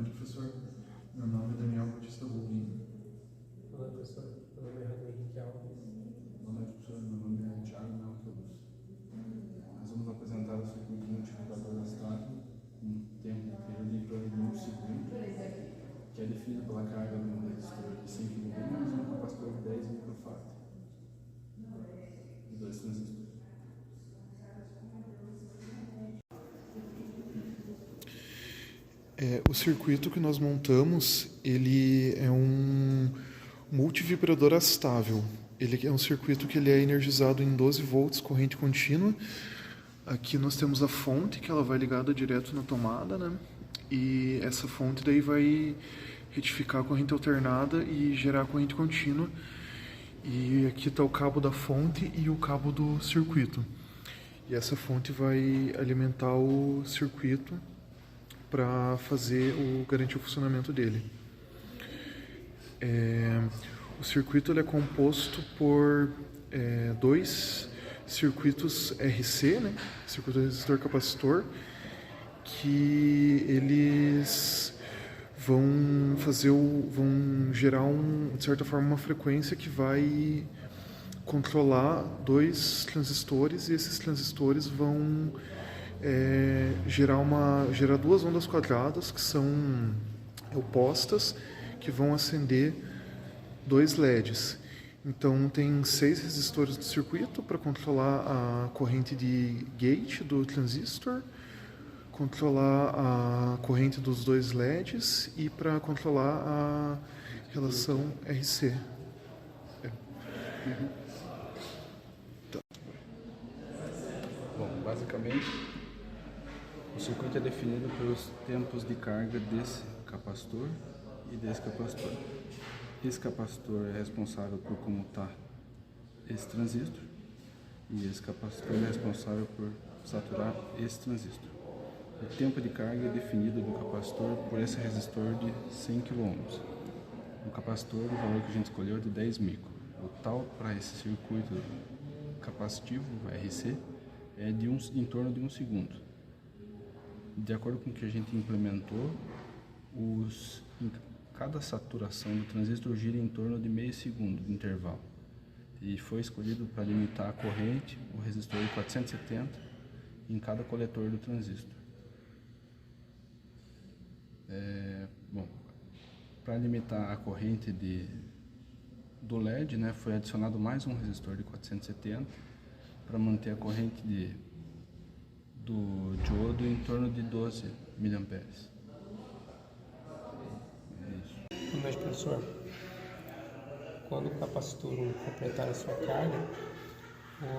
noite, professor. Meu nome é Daniel Batista Rubinho. Olá, professor. Meu nome é Rodrigo Henrique Alves. Boa noite, professor. Meu nome é Thiago Melquiades. Nós vamos apresentar o circuito multiplicador estável com tempo, período em torno de 1 segundo, que é definido pela carga de um resistor de 100 kΩ e um capacitor de 10 microfarad e 2 transistores. O circuito que nós montamos, ele é um multivibrador estável. Ele é um circuito que ele é energizado em 12 volts, corrente contínua. Aqui nós temos a fonte, que ela vai ligada direto na tomada, né? E essa fonte daí vai retificar a corrente alternada e gerar a corrente contínua. E aqui está o cabo da fonte e o cabo do circuito. E essa fonte vai alimentar o circuito para garantir o funcionamento dele. O circuito ele é composto por dois circuitos RC, né? Circuito resistor capacitor, que eles vão gerar de certa forma uma frequência que vai controlar dois transistores, e esses transistores vão gerar duas ondas quadradas que são opostas, que vão acender dois LEDs. Então tem 6 resistores do circuito para controlar a corrente de gate do transistor, controlar a corrente dos dois LEDs e para controlar a relação RC. Bom, basicamente, o circuito é definido pelos tempos de carga desse capacitor e desse capacitor. Esse capacitor é responsável por comutar esse transistor e esse capacitor é responsável por saturar esse transistor. O tempo de carga é definido do capacitor por esse resistor de 100 kΩ. No capacitor, o valor que a gente escolheu é de 10 micro. O tal para esse circuito capacitivo, RC, é em torno de 1 segundo. De acordo com o que a gente implementou, cada saturação do transistor gira em torno de meio segundo de intervalo. E foi escolhido para limitar a corrente, o resistor de 470 em cada coletor do transistor. Para limitar a corrente do LED, né, foi adicionado mais um resistor de 470 para manter a corrente do diodo em torno de 12 mA. Boa noite, professor. Quando o capacitor 1 completar a sua carga,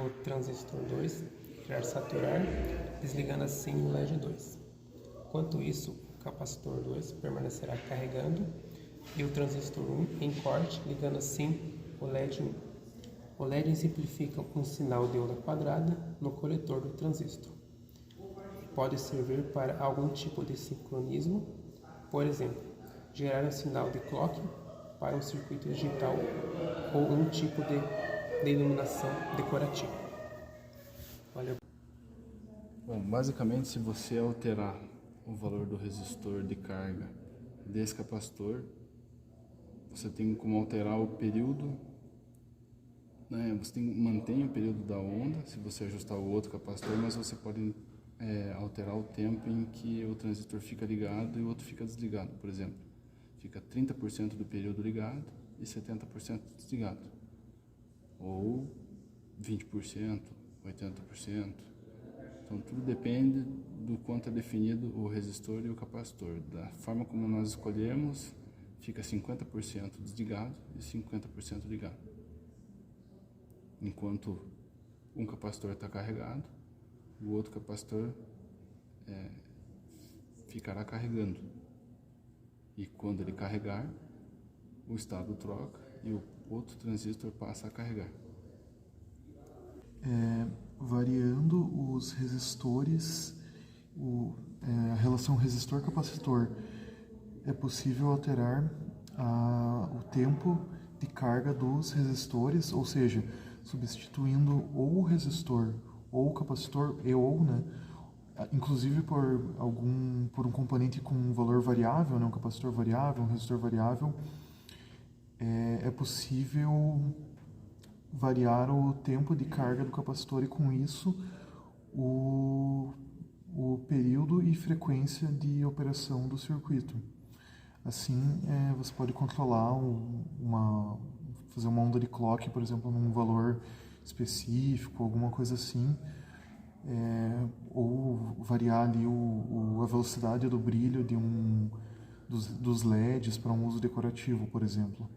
o transistor 2 irá saturar, desligando assim o LED 2. Enquanto isso, o capacitor 2 permanecerá carregando e o transistor 1 em corte, ligando assim o LED 1. O LED exemplifica um sinal de onda quadrada no coletor do transistor. Pode servir para algum tipo de sincronismo, por exemplo, gerar um sinal de clock para um circuito digital ou um tipo de iluminação decorativa. Valeu. Bom, basicamente, se você alterar o valor do resistor de carga desse capacitor, você tem como alterar o período, né? Você mantém o período da onda se você ajustar o outro capacitor, mas você pode alterar o tempo em que o transistor fica ligado e o outro fica desligado. Por exemplo, fica 30% do período ligado e 70% desligado, ou 20%, 80%. Então tudo depende do quanto é definido o resistor e o capacitor. Da forma como nós escolhemos, fica 50% desligado e 50% ligado. Enquanto um capacitor está carregado, o outro capacitor ficará carregando. E quando ele carregar, o estado troca e o outro transistor passa a carregar. Variando os resistores, a relação resistor-capacitor, é possível alterar o tempo de carga dos resistores, ou seja, substituindo ou o resistor ou o capacitor né, inclusive por um componente com um valor variável, né, um capacitor variável, um resistor variável, é possível variar o tempo de carga do capacitor e, com isso, o período e frequência de operação do circuito. Assim, você pode controlar fazer uma onda de clock, por exemplo, num valor específico, alguma coisa assim, ou variar ali a velocidade do brilho dos LEDs para um uso decorativo, por exemplo.